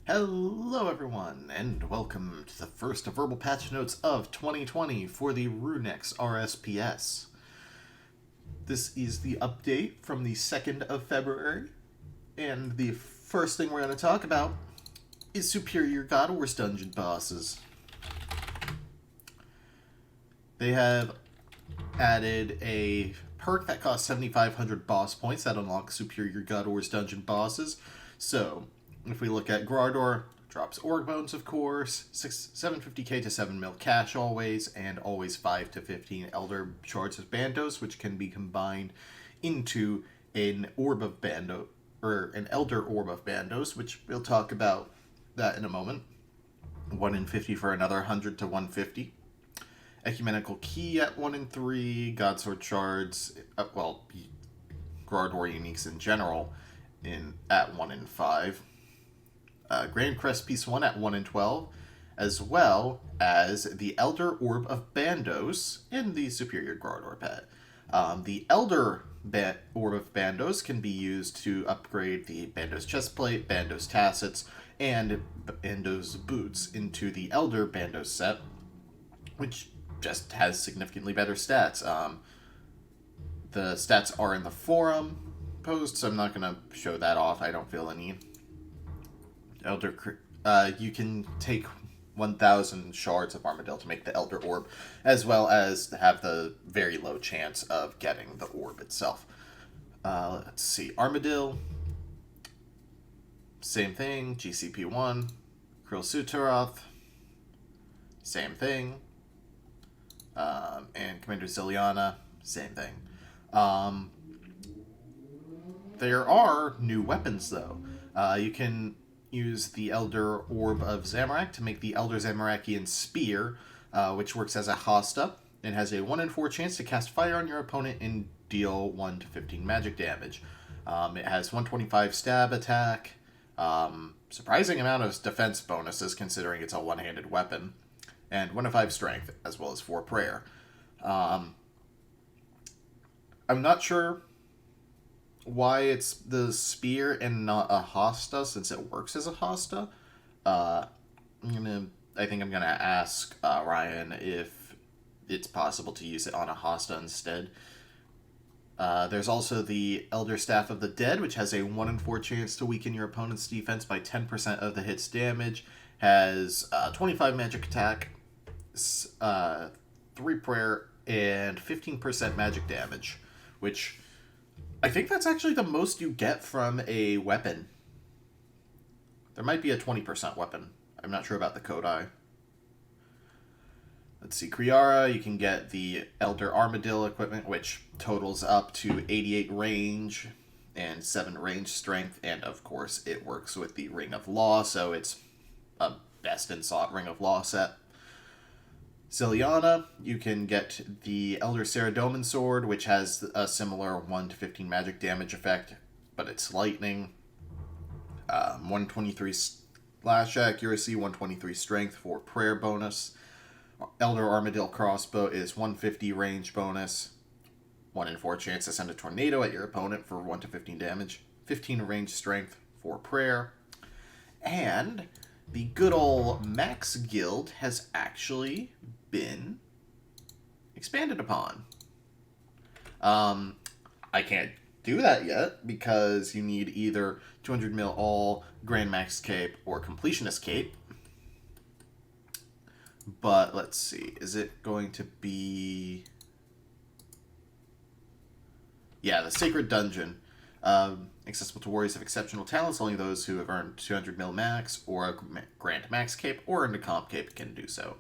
Hello everyone, and welcome to the first verbal patch notes of 2020 for the Runex RSPS. This is the update from the 2nd of February, and the first thing we're going to talk about is Superior God Wars dungeon bosses. They have added a perk that costs 7,500 boss points that unlocks Superior God Wars dungeon bosses. So, if we look at Grardor, drops Org Bones, of course, 750k to 7 mil cash always, and always 5 to 15 Elder Shards of Bandos, which can be combined into an Orb of Bando, or an Elder Orb of Bandos, which we'll talk about that in a moment. 1 in 50 for another 100 to 150. Ecumenical Key at 1 in 3, Godsword Shards, Grardor Uniques in general, at 1 in 5. Grand Crest Piece 1 at 1 in 12, as well as the Elder Orb of Bandos in the Superior Grardor pet. The Elder Orb of Bandos can be used to upgrade the Bandos Chestplate, Bandos Tassets, and Bandos Boots into the Elder Bandos set, which just has significantly better stats. The stats are in the forum post, so I'm not going to show that off. I don't feel any. You can take 1,000 shards of Armadillo to make the Elder Orb, as well as have the very low chance of getting the orb itself. Let's see. Armadillo, same thing. GCP1. Krill Sutaroth, same thing. And Commander Ziliana, same thing. There are new weapons, though. You can use the Elder Orb of Zamorak to make the Elder Zamarakian Spear, which works as a Hosta and has a 1 in 4 chance to cast fire on your opponent and deal 1 to 15 magic damage. It has 125 stab attack, surprising amount of defense bonuses considering it's a one-handed weapon, and 1 in 5 strength, as well as 4 prayer. I'm not sure why it's the spear and not a hosta, since it works as a hosta. I think I'm gonna ask Ryan if it's possible to use it on a hosta instead. There's also the Elder Staff of the Dead, which has a 1 in 4 chance to weaken your opponent's defense by 10% of the hit's damage. Has 25 magic attack, 3 prayer, and 15% magic damage, which I think that's actually the most you get from a weapon. There might be a 20% weapon. I'm not sure about the Kodai. Let's see, Kriara, you can get the Elder Armadillo equipment, which totals up to 88 range and 7 range strength, and of course it works with the Ring of Law, so it's a best in sought Ring of Law set. Ziliana, you can get the Elder Saradomin Sword, which has a similar 1 to 15 magic damage effect, but it's lightning. 123 slash accuracy, 123 strength for prayer bonus. Elder Armadillo Crossbow is 150 range bonus, 1 in 4 chance to send a tornado at your opponent for 1 to 15 damage, 15 range strength for prayer, and the good old Max Guild has actually been expanded upon. I can't do that yet because you need either 200 mil all, Grand Max Cape, or Completionist Cape. But let's see, is it going to be... Yeah, the Sacred Dungeon. Accessible to warriors of exceptional talents. Only those who have earned 200 mil max or a Grand Max Cape or earned a Comp Cape can do so.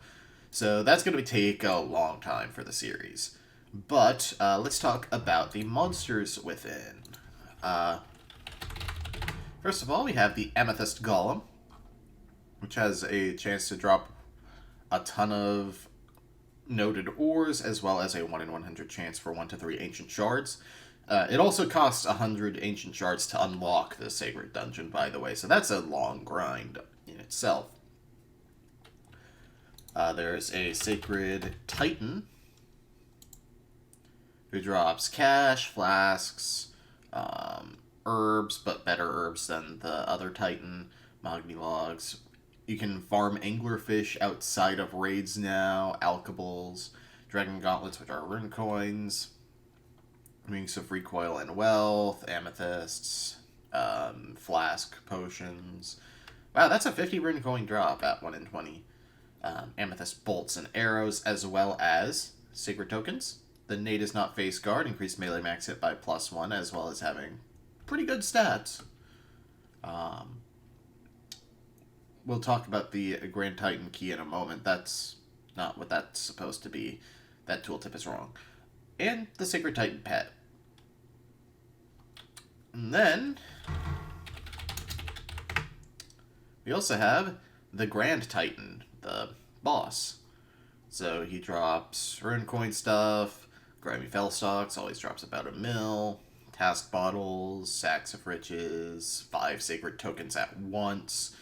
So that's going to take a long time for the series. But let's talk about the monsters within. First of all, we have the Amethyst Golem, which has a chance to drop a ton of noted ores, as well as a 1 in 100 chance for 1 to 3 ancient shards. It also costs 100 ancient shards to unlock the Sacred Dungeon, by the way, so that's a long grind in itself. There's a Sacred Titan, who drops cash, flasks, herbs, but better herbs than the other Titan, Mahogany logs. You can farm anglerfish outside of raids now. Alkables, dragon gauntlets, which are rune coins. Wings of recoil and wealth, amethysts, flask potions. Wow, that's a 50 rune coin drop at 1 in 20. Amethyst bolts and arrows, as well as sacred tokens. The Nate is not face guard, increased melee max hit by +1, as well as having pretty good stats. We'll talk about the Grand Titan key in a moment. That's not what that's supposed to be. That tooltip is wrong. And the Sacred Titan pet. And then we also have the Grand Titan, the boss. So he drops rune coin stuff, grimy fell stalks, always drops about 1 mil, task bottles, sacks of riches, 5 sacred tokens at once,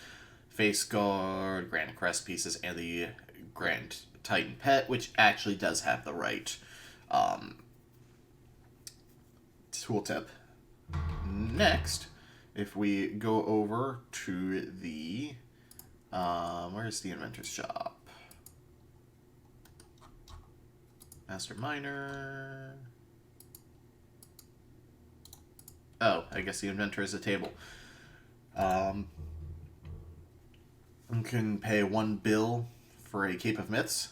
face guard, grand crest pieces, and the Grand Titan pet, which actually does have the right tooltip. Next, if we go over to the where's the inventor's shop? Master Miner. Oh, I guess the inventor is a table. You can pay 1 bill for a Cape of Myths.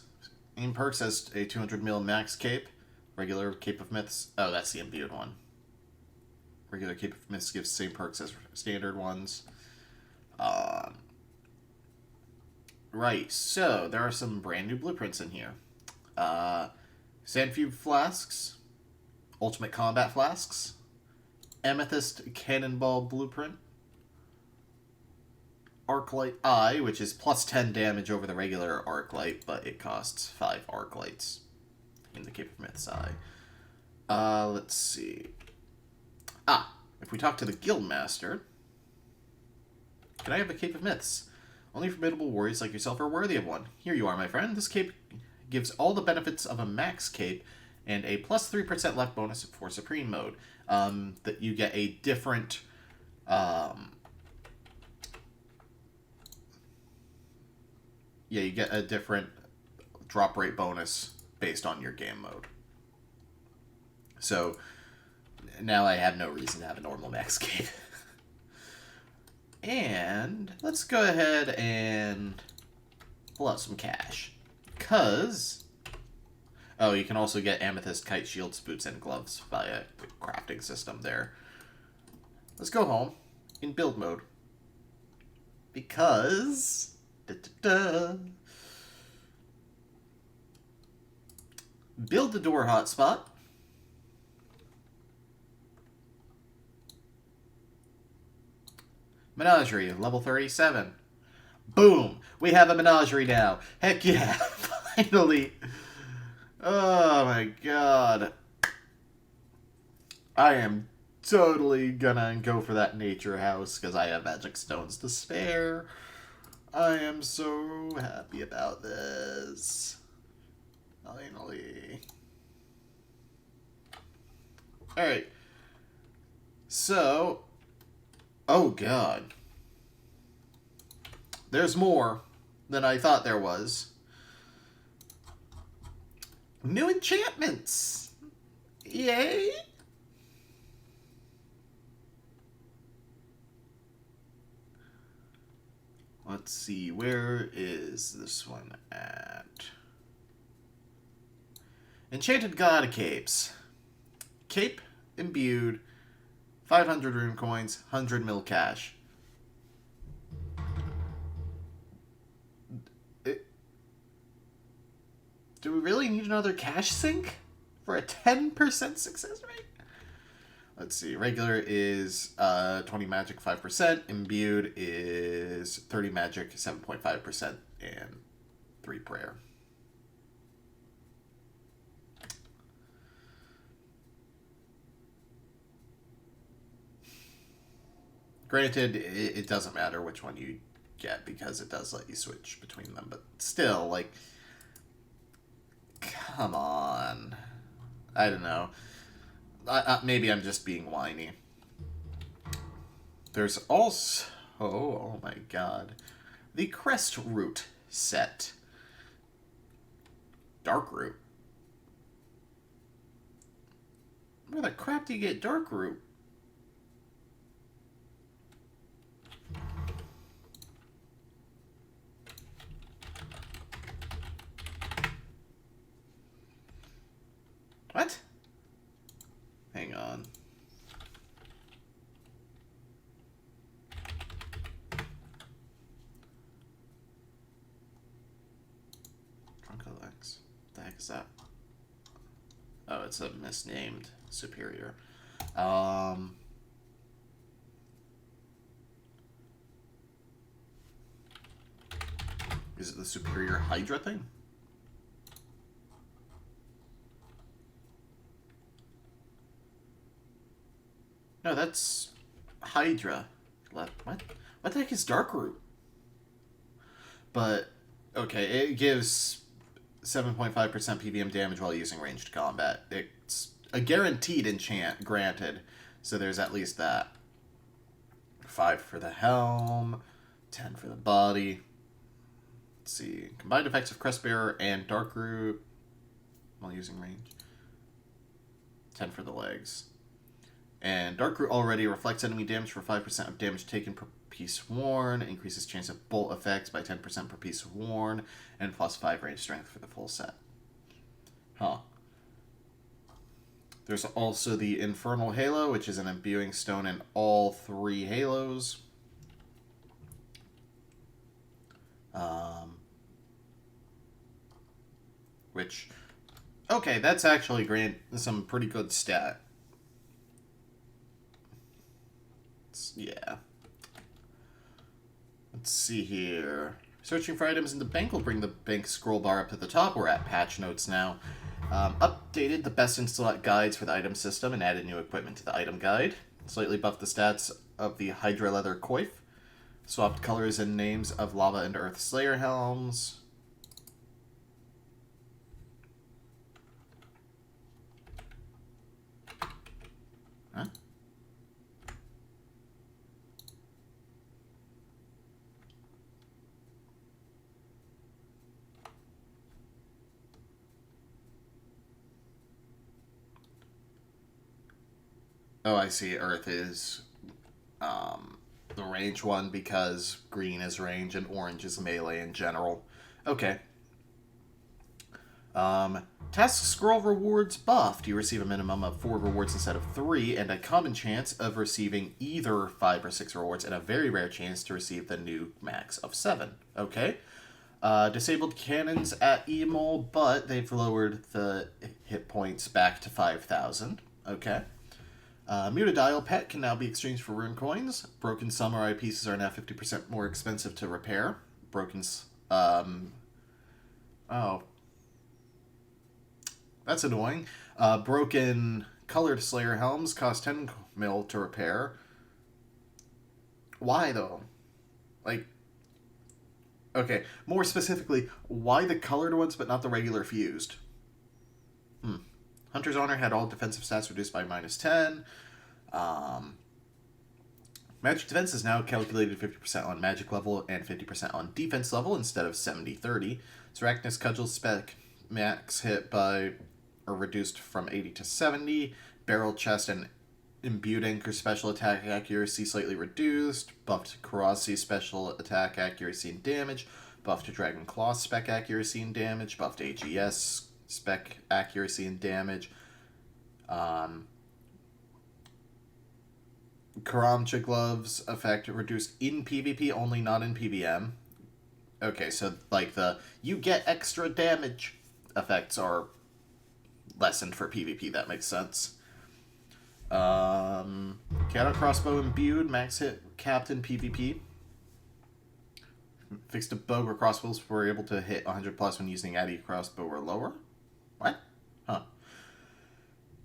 In perks has a 200 mil max cape. Regular Cape of Myths. Oh, that's the imbued one. Regular Cape of Myths gives the same perks as standard ones. Right, so there are some brand new blueprints in here. Sandfube flasks, Ultimate Combat flasks, Amethyst Cannonball blueprint, Arclight Eye, which is plus 10 damage over the regular Arclight, but it costs 5 Arclights in the Cape of Myths Eye. Let's see. If we talk to the Guildmaster, can I have a Cape of Myths? Only formidable warriors like yourself are worthy of one. Here you are, my friend. This cape gives all the benefits of a max cape and a plus 3% left bonus for Supreme mode. That you get a different you get a different drop rate bonus based on your game mode. So now I have no reason to have a normal max cape. And let's go ahead and pull out some cash. Because, oh, you can also get amethyst, kite shields, boots, and gloves via the crafting system there. Let's go home in build mode. Because, build the door hotspot. Menagerie, level 37. Boom! We have a menagerie now. Heck yeah! Finally! Oh my god. I am totally gonna go for that nature house because I have magic stones to spare. I am so happy about this. Finally. Alright. So, oh god. There's more than I thought there was. New enchantments! Yay! Let's see, where is this one at? Enchanted God Capes. Cape imbued, 500 rune coins, 100 mil cash. Do we really need another cash sink for a 10% success rate? Let's see. Regular is 20 magic, 5%. Imbued is 30 magic, 7.5%, and 3 prayer. Granted, it doesn't matter which one you get because it does let you switch between them, but still, like, come on. I don't know. Maybe I'm just being whiny. There's also Oh my god. The Crest Root set. Dark Root. Where the crap do you get Dark Root? What? Hang on. Truncolex. What the heck is that? Oh, it's a misnamed superior. Is it the superior Hydra thing? No, that's Hydra. What? What the heck is Darkroot? But, okay, it gives 7.5% PVM damage while using ranged combat. It's a guaranteed enchant, granted. So there's at least that. 5 for the helm, 10 for the body. Let's see. Combined effects of Crestbearer and Darkroot while using range. 10 for the legs. And Darkroot already reflects enemy damage for 5% of damage taken per piece worn, increases chance of bolt effects by 10% per piece worn, and plus 5 range strength for the full set. Huh. There's also the Infernal Halo, which is an imbuing stone in all 3 halos. Which, okay, that's actually some pretty good stat. Yeah. Let's see here. Searching for items in the bank will bring the bank scroll bar up to the top. We're at patch notes now. Updated the best in select guides for the item system and added new equipment to the item guide. Slightly buffed the stats of the Hydra Leather Coif. Swapped colors and names of Lava and Earth Slayer helms. Huh? Oh, I see. Earth is the range one because green is range and orange is melee in general. Okay. Task scroll rewards buffed. You receive a minimum of 4 rewards instead of 3, and a common chance of receiving either 5 or 6 rewards, and a very rare chance to receive the new max of 7. Okay. Disabled cannons at Emol, but they've lowered the hit points back to 5,000. Okay. Mutadial Pet can now be exchanged for rune coins. Broken samurai pieces are now 50% more expensive to repair. Oh. That's annoying. Broken colored Slayer helms cost 10 mil to repair. Why, though? Like, okay, more specifically, why the colored ones but not the regular fused? Hunter's Honor had all defensive stats reduced by -10. Magic defense is now calculated 50% on magic level and 50% on defense level instead of 70-30. Sarachnis Cudgel's spec max hit by are reduced from 80 to 70. Barrel Chest and Imbued Anchor special attack accuracy slightly reduced. Buffed Karasi special attack accuracy and damage. Buffed Dragon Claw spec accuracy and damage. Buffed AGS spec accuracy and damage. Karamcha Gloves effect reduced in PvP only, not in PvM. Okay, so like the you get extra damage effects are lessened for PvP. That makes sense. Cadet Crossbow Imbued max hit capped in PvP. Fixed to bow or crossbows were able to hit 100 plus when using Addy crossbow or lower. What? Huh.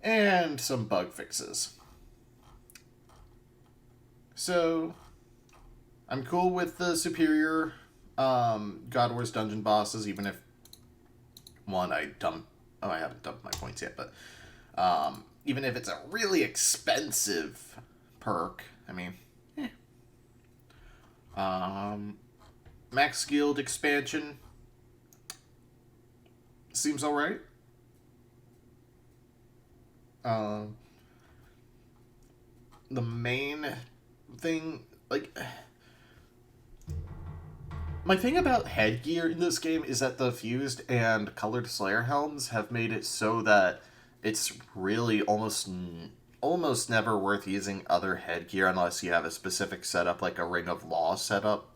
And some bug fixes. So, I'm cool with the superior God Wars dungeon bosses, even if one I haven't dumped my points yet, but even if it's a really expensive perk, I mean, Max Guild expansion seems alright. The main thing, like, my thing about headgear in this game is that the fused and colored Slayer helms have made it so that it's really almost never worth using other headgear unless you have a specific setup, like a Ring of Law setup.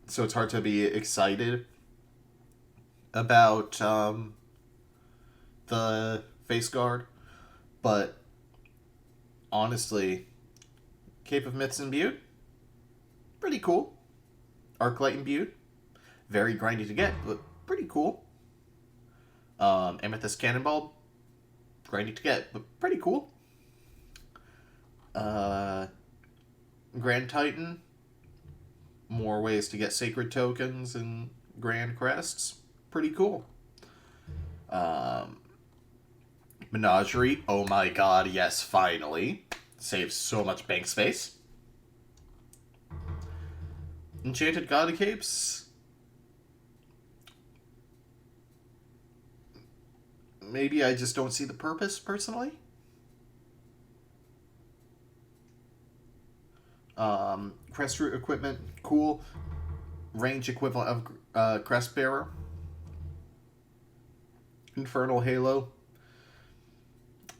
So it's hard to be excited about the face guard, but honestly, Cape of Myths imbued, pretty cool. Arclight imbued, very grindy to get, but pretty cool. Amethyst Cannonball, grindy to get, but pretty cool. Grand Titan, more ways to get sacred tokens and grand crests, pretty cool. Menagerie, oh my god, yes, finally. Saves so much bank space. Enchanted God Capes, maybe I just don't see the purpose, personally. Crest root equipment, cool. Range equivalent of Crest Bearer. Infernal Halo.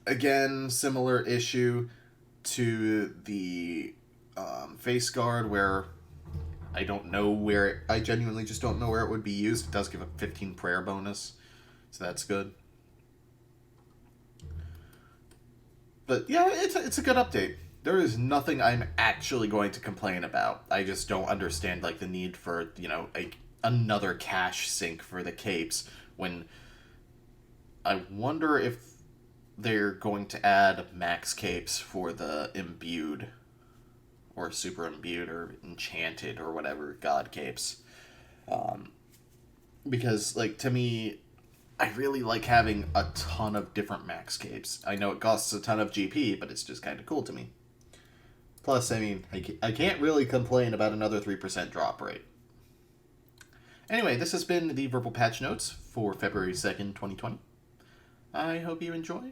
Again, similar issue to the face guard, where I don't know where I genuinely just don't know where it would be used. It does give a 15 prayer bonus, so that's good. But yeah, it's a good update. There is nothing I'm actually going to complain about. I just don't understand, like, the need for, another cache sync for the capes, when I wonder if they're going to add max capes for the imbued or super imbued or enchanted or whatever god capes. Because, like, to me, I really like having a ton of different max capes. I know it costs a ton of GP, but it's just kind of cool to me. Plus, I mean, I can't really complain about another 3% drop rate. Anyway, this has been the Verbal Patch Notes for February 2nd, 2020. I hope you enjoy.